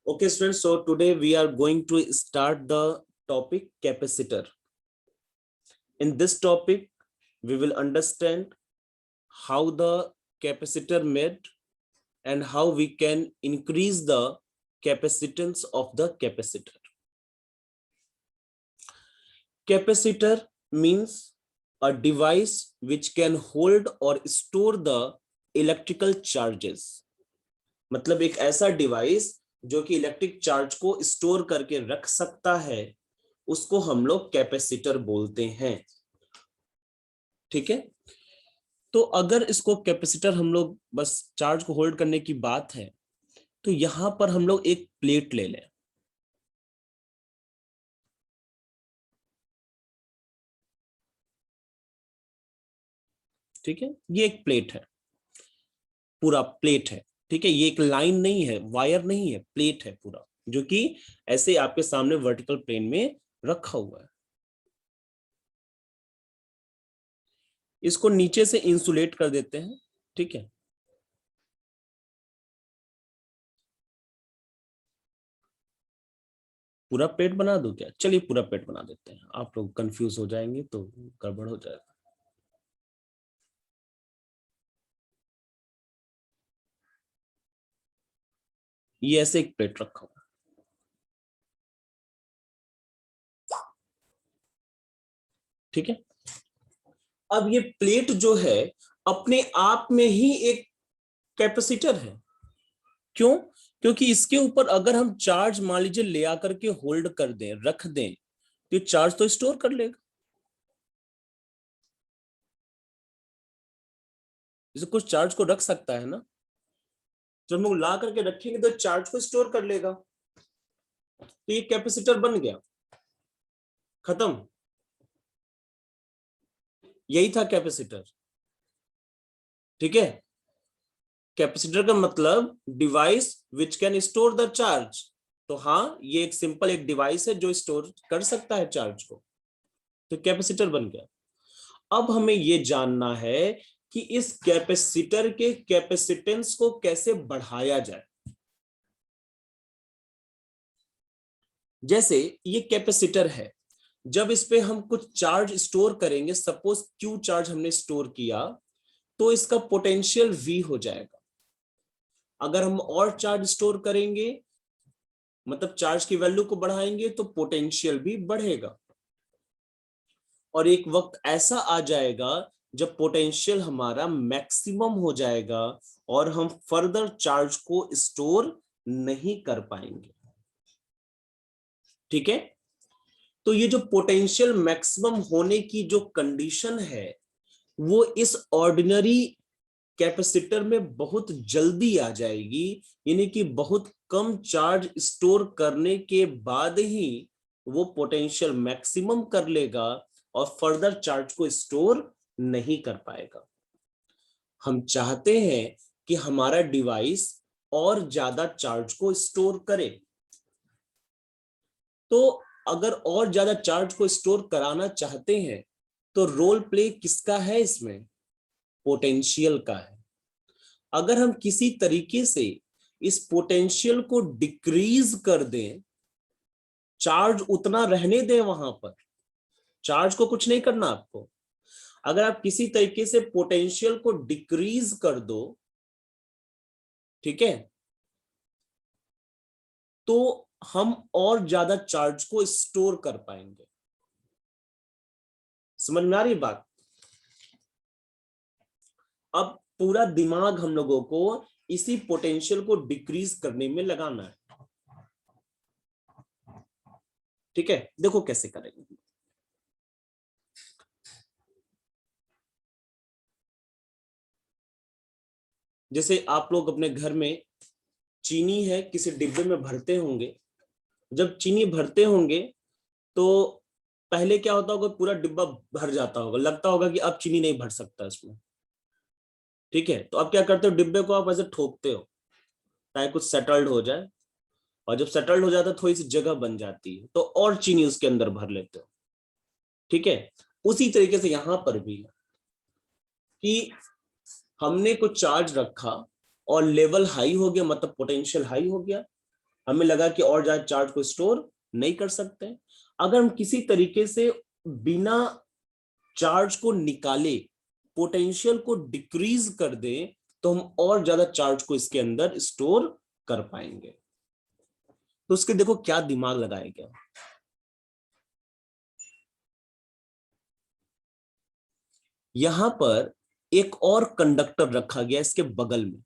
Okay, students, so today we are going to start the topic capacitor. In this topic, we will understand how the capacitor made and how we can increase the capacitance of the capacitor. Capacitor means a device which can hold or store the electrical charges. मतलब एक ऐसा device जो कि electric charge को store करके रख सकता है, उसको हम लोग कैपेसिटर बोलते हैं। ठीक है, तो अगर इसको कैपेसिटर हम लोग बस चार्ज को होल्ड करने की बात है, तो यहां पर हम लोग एक प्लेट ले लें। ठीक है, ये एक प्लेट है, पूरा प्लेट है। ठीक है, ये एक लाइन नहीं है, वायर नहीं है, प्लेट है पूरा, जो कि ऐसे आपके सामने वर्टिकल प्लेन में रखा हुआ है। इसको नीचे से इंसुलेट कर देते हैं। ठीक है, पूरा प्लेट बना दूं क्या? चलिए पूरा प्लेट बना देते हैं, आप लोग कंफ्यूज हो जाएंगे तो गड़बड़ हो जाएगा। ये ऐसे एक प्लेट रखा हुआ, ठीक है। अब ये प्लेट जो है अपने आप में ही एक कैपेसिटर है। क्यों? क्योंकि इसके ऊपर अगर हम चार्ज मान लीजिए ले आकर के होल्ड कर दें, रख दें, तो चार्ज तो स्टोर कर लेगा। जैसे कुछ चार्ज को रख सकता है ना, जब हम लोग ला करके रखेंगे तो चार्ज को स्टोर कर लेगा। तो ये कैपेसिटर बन गया, खत्म। यही था कैपेसिटर। ठीक है, कैपेसिटर का मतलब device which can store the charge. तो हाँ, ये एक सिंपल एक डिवाइस है जो स्टोर कर सकता है चार्ज को, तो कैपेसिटर बन गया। अब हमें ये जानना है कि इस कैपेसिटर के कैपेसिटेंस को कैसे बढ़ाया जाए। जैसे ये कैपेसिटर है, जब इस पे हम कुछ चार्ज स्टोर करेंगे, सपोज क्यू चार्ज हमने स्टोर किया, तो इसका पोटेंशियल V हो जाएगा। अगर हम और चार्ज स्टोर करेंगे, मतलब चार्ज की वैल्यू को बढ़ाएंगे, तो पोटेंशियल भी बढ़ेगा। और एक वक्त ऐसा आ जाएगा जब पोटेंशियल हमारा मैक्सिमम हो जाएगा और हम फर्दर चार्ज को स्टोर नहीं कर पाएंगे। ठीक है, तो ये जो पोटेंशियल मैक्सिमम होने की जो कंडीशन है, वो इस ऑर्डिनरी कैपेसिटर में बहुत जल्दी आ जाएगी। यानी कि बहुत कम चार्ज स्टोर करने के बाद ही वो पोटेंशियल मैक्सिमम कर लेगा और फर्दर चार्ज को स्टोर नहीं कर पाएगा। हम चाहते हैं कि हमारा डिवाइस और ज्यादा चार्ज को स्टोर करे, तो अगर और ज्यादा चार्ज को स्टोर कराना चाहते हैं, तो रोल प्ले किसका है इसमें? पोटेंशियल का है। अगर हम किसी तरीके से इस पोटेंशियल को डिक्रीज कर दें, चार्ज उतना रहने दें वहां पर, चार्ज को कुछ नहीं करना आपको, अगर आप किसी तरीके से पोटेंशियल को डिक्रीज कर दो, ठीक है, तो हम और ज्यादा चार्ज को स्टोर कर पाएंगे। समझ में आ रही बात? अब पूरा दिमाग हम लोगों को इसी पोटेंशियल को डिक्रीज करने में लगाना है। ठीक है, देखो कैसे करेंगे। जैसे आप लोग अपने घर में चीनी है किसी डिब्बे में भरते होंगे, जब चीनी भरते होंगे तो पहले क्या होता होगा, पूरा डिब्बा भर जाता होगा, लगता होगा कि अब चीनी नहीं भर सकता इसमें। ठीक है, तो अब क्या करते हो, डिब्बे को आप ऐसे ठोकते हो ताकि कुछ सेटल्ड हो जाए, और जब सेटल्ड हो जाता है थोड़ी सी जगह बन जाती है, तो और चीनी उसके अंदर भर लेते हो। ठीक है, उसी तरीके से यहां पर भी कि हमने कुछ चार्ज रखा और लेवल हाई हो गया, मतलब पोटेंशियल हाई हो गया, हमें लगा कि और ज्यादा चार्ज को स्टोर नहीं कर सकते। अगर हम किसी तरीके से बिना चार्ज को निकाले पोटेंशियल को डिक्रीज कर दें तो हम और ज्यादा चार्ज को इसके अंदर स्टोर कर पाएंगे। तो उसके देखो क्या दिमाग लगाया गया। यहां पर एक और कंडक्टर रखा गया इसके बगल में।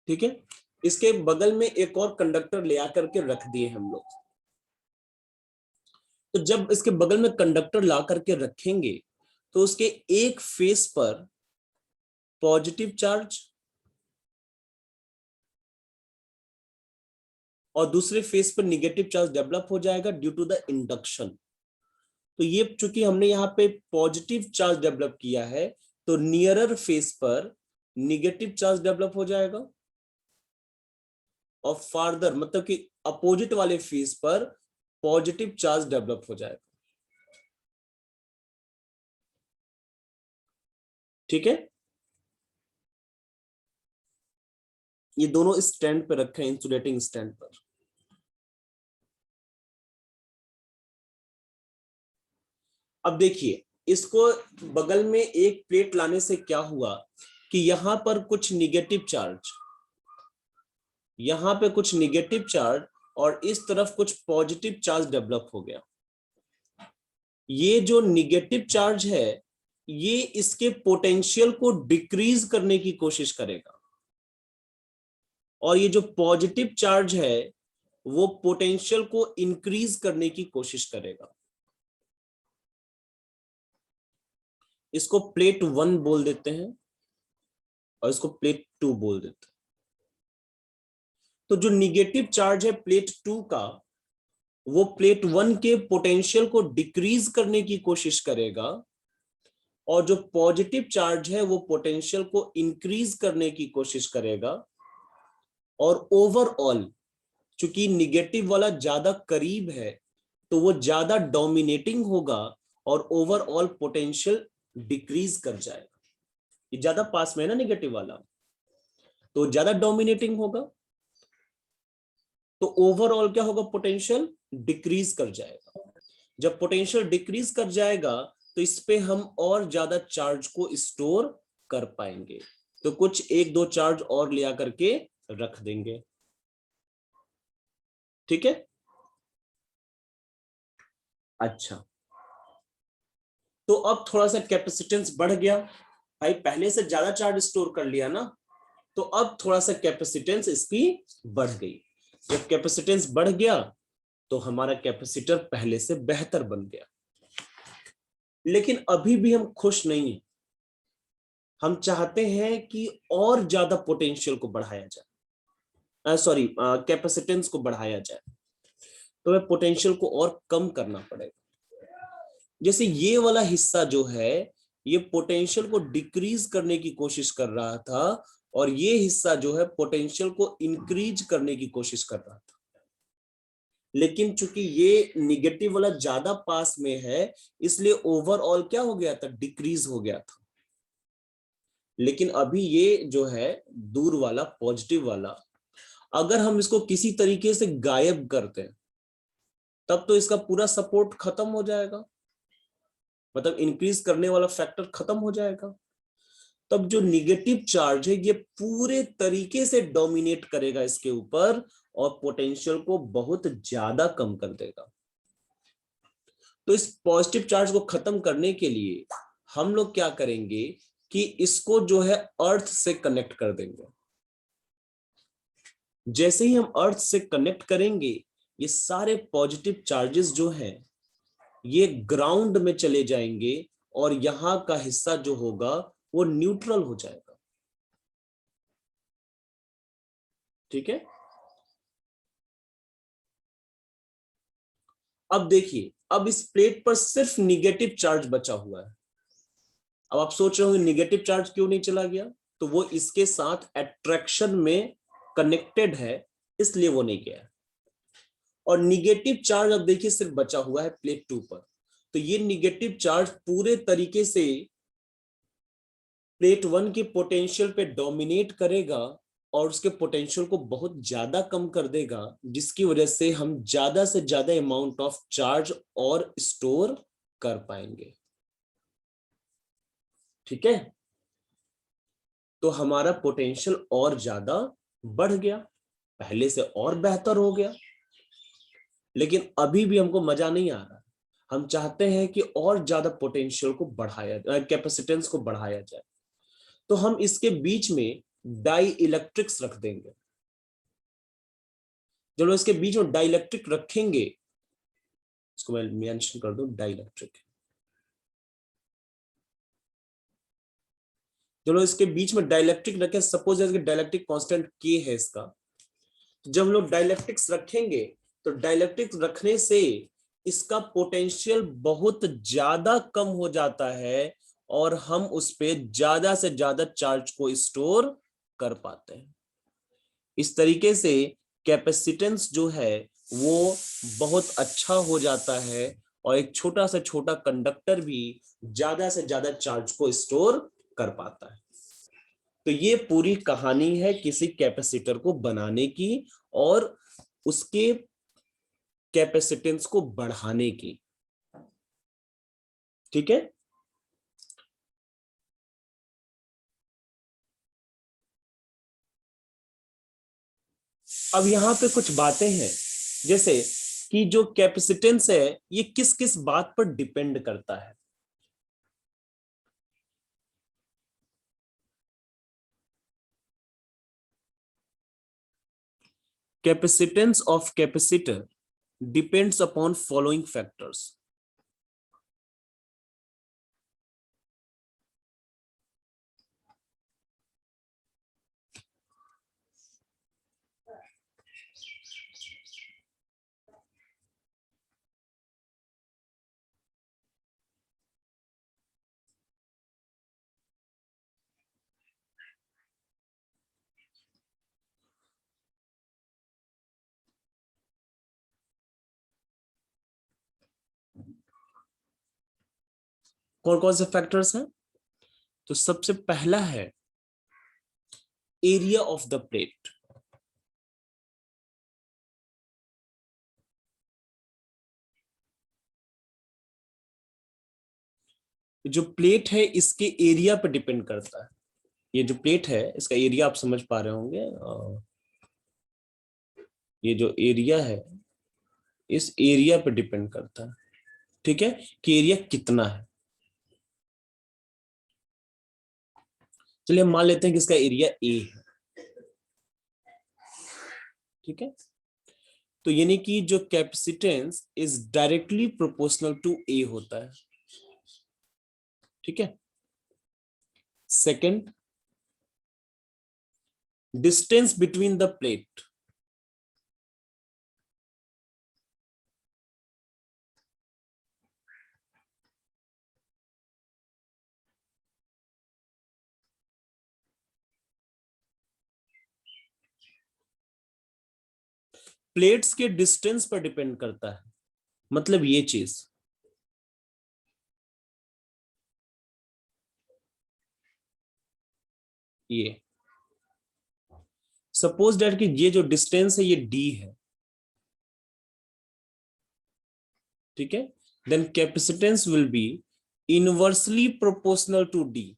ठीक है, इसके बगल में एक और कंडक्टर ले आकर के रख दिए हम लोग। तो जब इसके बगल में कंडक्टर ला करके रखेंगे तो उसके एक फेस पर पॉजिटिव चार्ज और दूसरे फेस पर निगेटिव चार्ज डेवलप हो जाएगा ड्यू टू द इंडक्शन। तो ये चूंकि हमने यहाँ पे पॉजिटिव चार्ज डेवलप किया है तो नियरर फेस पर निगेटिव चार्ज डेवलप हो जाएगा और फार्दर मतलब कि अपोजिट वाले फेस पर पॉजिटिव चार्ज डेवलप हो जाएगा। ठीक है, ये दोनों स्टैंड पे रखे हैं, इंसुलेटिंग स्टैंड पर। अब देखिए इसको बगल में एक प्लेट लाने से क्या हुआ कि यहां पर कुछ निगेटिव चार्ज, यहां पे कुछ निगेटिव चार्ज और इस तरफ कुछ पॉजिटिव चार्ज डेवलप हो गया। ये जो निगेटिव चार्ज है ये इसके पोटेंशियल को डिक्रीज करने की कोशिश करेगा और ये जो पॉजिटिव चार्ज है वो पोटेंशियल को इंक्रीज करने की कोशिश करेगा। इसको प्लेट 1 बोल देते हैं और इसको प्लेट 2 बोल देते हैं। तो जो निगेटिव चार्ज है प्लेट 2 का वो प्लेट 1 के पोटेंशियल को डिक्रीज करने की कोशिश करेगा और जो पॉजिटिव चार्ज है वो पोटेंशियल को इंक्रीज करने की कोशिश करेगा। और ओवरऑल चूंकि निगेटिव वाला ज्यादा करीब है तो वो ज्यादा डोमिनेटिंग होगा और ओवरऑल पोटेंशियल डिक्रीज कर जाएगा। ये ज्यादा पास में है ना निगेटिव वाला, तो ज्यादा डोमिनेटिंग होगा तो ओवरऑल क्या होगा, पोटेंशियल डिक्रीज कर जाएगा। जब पोटेंशियल डिक्रीज कर जाएगा तो इस पे हम और ज्यादा चार्ज को स्टोर कर पाएंगे। तो कुछ एक दो चार्ज और ले आकर के रख देंगे। ठीक है, अच्छा तो अब थोड़ा सा कैपेसिटेंस बढ़ गया भाई, पहले से ज्यादा चार्ज स्टोर कर लिया ना, तो अब थोड़ा सा कैपेसिटेंस इसकी बढ़ गई। जब कैपेसिटेंस बढ़ गया तो हमारा कैपेसिटर पहले से बेहतर बन गया। लेकिन अभी भी हम खुश नहीं हैं, हम चाहते हैं कि और ज्यादा पोटेंशियल को बढ़ाया जाए, सॉरी कैपेसिटेंस को बढ़ाया जाए। तो हमें पोटेंशियल को और कम करना पड़ेगा। जैसे ये वाला हिस्सा जो है ये पोटेंशियल को डिक्रीज करने की कोशिश कर रहा था और ये हिस्सा जो है पोटेंशियल को इंक्रीज करने की कोशिश कर रहा था। लेकिन चूंकि ये निगेटिव वाला ज्यादा पास में है इसलिए ओवरऑल क्या हो गया था, डिक्रीज हो गया था। लेकिन अभी ये जो है दूर वाला पॉजिटिव वाला, अगर हम इसको किसी तरीके से गायब करते हैं तब तो इसका पूरा सपोर्ट खत्म हो जाएगा, मतलब इंक्रीज करने वाला फैक्टर खत्म हो जाएगा। तब जो निगेटिव चार्ज है ये पूरे तरीके से डोमिनेट करेगा इसके ऊपर और पोटेंशियल को बहुत ज्यादा कम कर देगा। तो इस पॉजिटिव चार्ज को खत्म करने के लिए हम लोग क्या करेंगे कि इसको जो है अर्थ से कनेक्ट कर देंगे। जैसे ही हम अर्थ से कनेक्ट करेंगे ये सारे पॉजिटिव चार्जेस जो हैं ये ग्राउंड में चले जाएंगे और यहां का हिस्सा जो होगा वो न्यूट्रल हो जाएगा। ठीक है, अब देखिए अब इस प्लेट पर सिर्फ निगेटिव चार्ज बचा हुआ है। अब आप सोच रहे होंगे निगेटिव चार्ज क्यों नहीं चला गया, तो वो इसके साथ अट्रैक्शन में कनेक्टेड है, इसलिए वो नहीं गया। और निगेटिव चार्ज अब देखिए सिर्फ बचा हुआ है प्लेट 2 पर, तो ये निगेटिव चार्ज पूरे तरीके से प्लेट 1 के पोटेंशियल पे डोमिनेट करेगा और उसके पोटेंशियल को बहुत ज्यादा कम कर देगा, जिसकी वजह से हम ज्यादा से ज्यादा अमाउंट ऑफ चार्ज और स्टोर कर पाएंगे। ठीक है, तो हमारा पोटेंशियल और ज्यादा बढ़ गया, पहले से और बेहतर हो गया। लेकिन अभी भी हमको मजा नहीं आ रहा, हम चाहते हैं कि और ज्यादा पोटेंशियल को बढ़ाया, कैपेसिटेंस को बढ़ाया जाए। तो हम इसके बीच में डाई इलेक्ट्रिक्स रख देंगे। जब हम इसके बीच में डाई इलेक्ट्रिक रखेंगे, इसको मैं मेंशन कर दूं, डाई इलेक्ट्रिक। जब लोग इसके बीच में डाइलेक्ट्रिक रखें, सपोज डाइलेक्ट्रिक कांस्टेंट के है इसका, तो जब हम लोग डाइलेक्ट्रिक्स रखेंगे तो डाइलेक्ट्रिक्स रखने से इसका पोटेंशियल बहुत ज्यादा कम हो जाता है और हम उस पे ज्यादा से ज्यादा चार्ज को स्टोर कर पाते हैं। इस तरीके से कैपेसिटेंस जो है वो बहुत अच्छा हो जाता है और एक छोटा से छोटा कंडक्टर भी ज्यादा से ज्यादा चार्ज को स्टोर कर पाता है। तो ये पूरी कहानी है किसी कैपेसिटर को बनाने की और उसके कैपेसिटेंस को बढ़ाने की। ठीक है, अब यहां पे कुछ बातें हैं, जैसे कि जो कैपेसिटेंस है ये किस किस बात पर डिपेंड करता है। Capacitance of capacitor depends upon following factors. कौन कौन से फैक्टर्स हैं? तो सबसे पहला है एरिया ऑफ द प्लेट। जो प्लेट है इसके एरिया पर डिपेंड करता है। ये जो प्लेट है इसका एरिया आप समझ पा रहे होंगे, ये जो एरिया है इस एरिया पर डिपेंड करता है। ठीक है, कि एरिया कितना है। चलिए हम मान लेते हैं कि इसका एरिया ए है। ठीक है, तो यानी कि जो capacitance is directly proportional to A होता है। ठीक है, second, distance between the plate. Plates के डिस्टेंस पर डिपेंड करता है, मतलब ये चीज, ये सपोज दैट कि ये जो डिस्टेंस है ये डी है। ठीक है, then capacitance will be inversely proportional to D,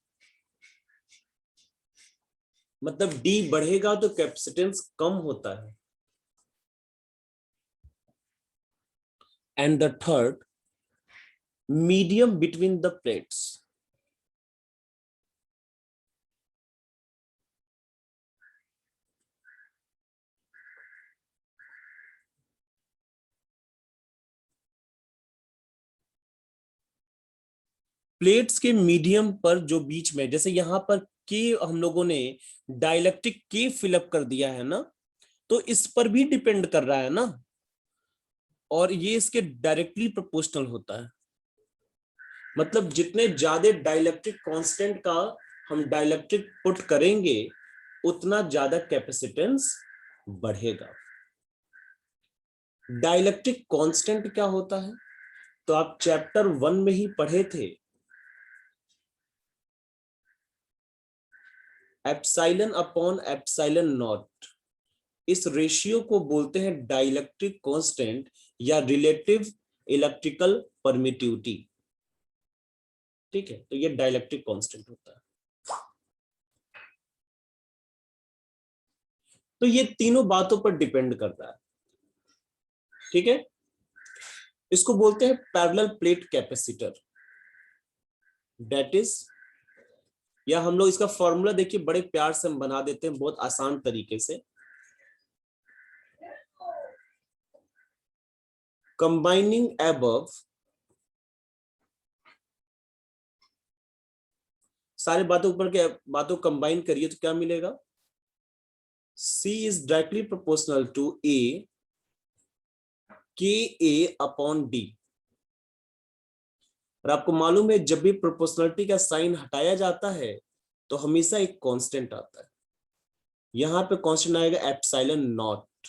मतलब डी बढ़ेगा तो कैपेसिटेंस कम होता है। And the third, medium between the plates. Plates के मीडियम पर जो बीच में, जैसे यहां पर के हम लोगों ने डाइलेक्ट्रिक के फिलअप कर दिया है ना, तो इस पर भी डिपेंड कर रहा है ना, और ये इसके डायरेक्टली प्रोपोर्शनल होता है। मतलब जितने ज्यादा डाइलेक्ट्रिक कांस्टेंट का हम डाइलेक्ट्रिक पुट करेंगे उतना ज्यादा कैपेसिटेंस बढ़ेगा। डाइलेक्ट्रिक कांस्टेंट क्या होता है तो आप चैप्टर 1 में ही पढ़े थे, एप्सिलॉन अपॉन एप्सिलॉन नॉट। इस रेशियो को बोलते हैं डाइलेक्ट्रिक कांस्टेंट या रिलेटिव इलेक्ट्रिकल परमिटिविटी। ठीक है, तो ये डाइलेक्ट्रिक कांस्टेंट होता है। तो ये तीनों बातों पर डिपेंड करता है। ठीक है, इसको बोलते हैं parallel plate capacitor. That is, या हम लोग इसका फॉर्मूला देखिए बड़े प्यार से हम बना देते हैं बहुत आसान तरीके से। कंबाइनिंग अबव, सारे बातों ऊपर के बातों कंबाइन करिए तो क्या मिलेगा, C is directly proportional to A KA upon D। और आपको मालूम है जब भी प्रोपोर्शनलिटी का साइन हटाया जाता है तो हमेशा एक कांस्टेंट आता है। यहां पे कांस्टेंट आएगा एप्सिलॉन नॉट।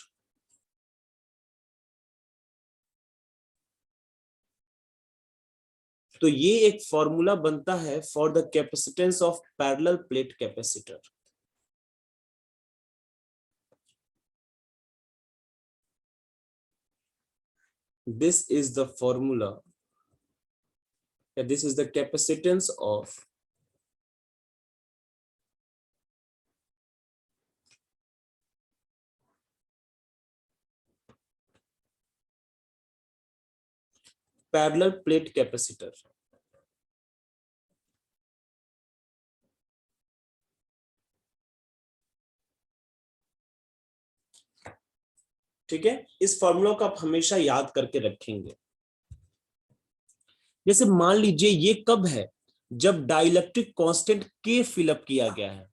तो ये एक फॉर्मूला बनता है for the capacitance of parallel plate capacitor. This is the formula, this is the capacitance of parallel plate capacitor। ठीक है, इस फॉर्मूला को आप हमेशा याद करके रखेंगे। जैसे मान लीजिए ये कब है, जब डाइलेक्ट्रिक कांस्टेंट के फिलअप किया गया है,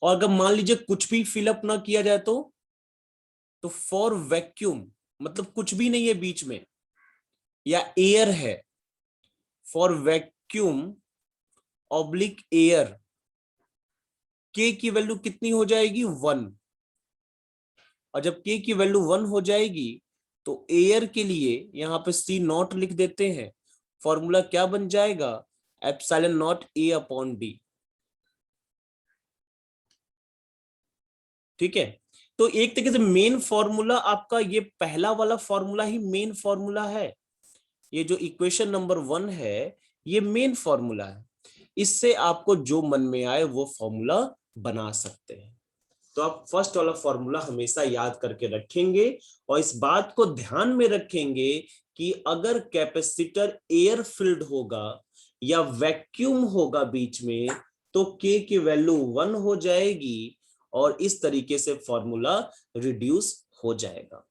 और अगर मान लीजिए कुछ भी फिलअप ना किया जाए तो फॉर वैक्यूम, मतलब कुछ भी नहीं है बीच में या एयर है, फॉर वैक्यूम ऑब्लिक एयर के की वैल्यू कितनी हो जाएगी 1। और जब के की वैल्यू 1 हो जाएगी तो एयर के लिए यहां पे C नॉट लिख देते हैं, फॉर्मूला क्या बन जाएगा epsilon not A upon D। ठीक है, तो एक तरीके से मेन फॉर्मूला आपका ये पहला वाला फॉर्मूला ही मेन फॉर्मूला है। ये जो इक्वेशन नंबर 1 है ये मेन फॉर्मूला है, इससे आपको जो मन में आए वो फॉर्मूला बना सकते हैं। तो आप फर्स्ट वाला फॉर्मूला हमेशा याद करके रखेंगे और इस बात को ध्यान में रखेंगे कि अगर कैपेसिटर एयर फिल्ड होगा या वैक्यूम होगा बीच में तो के की वैल्यू 1 हो जाएगी और इस तरीके से फॉर्मूला रिड्यूस हो जाएगा।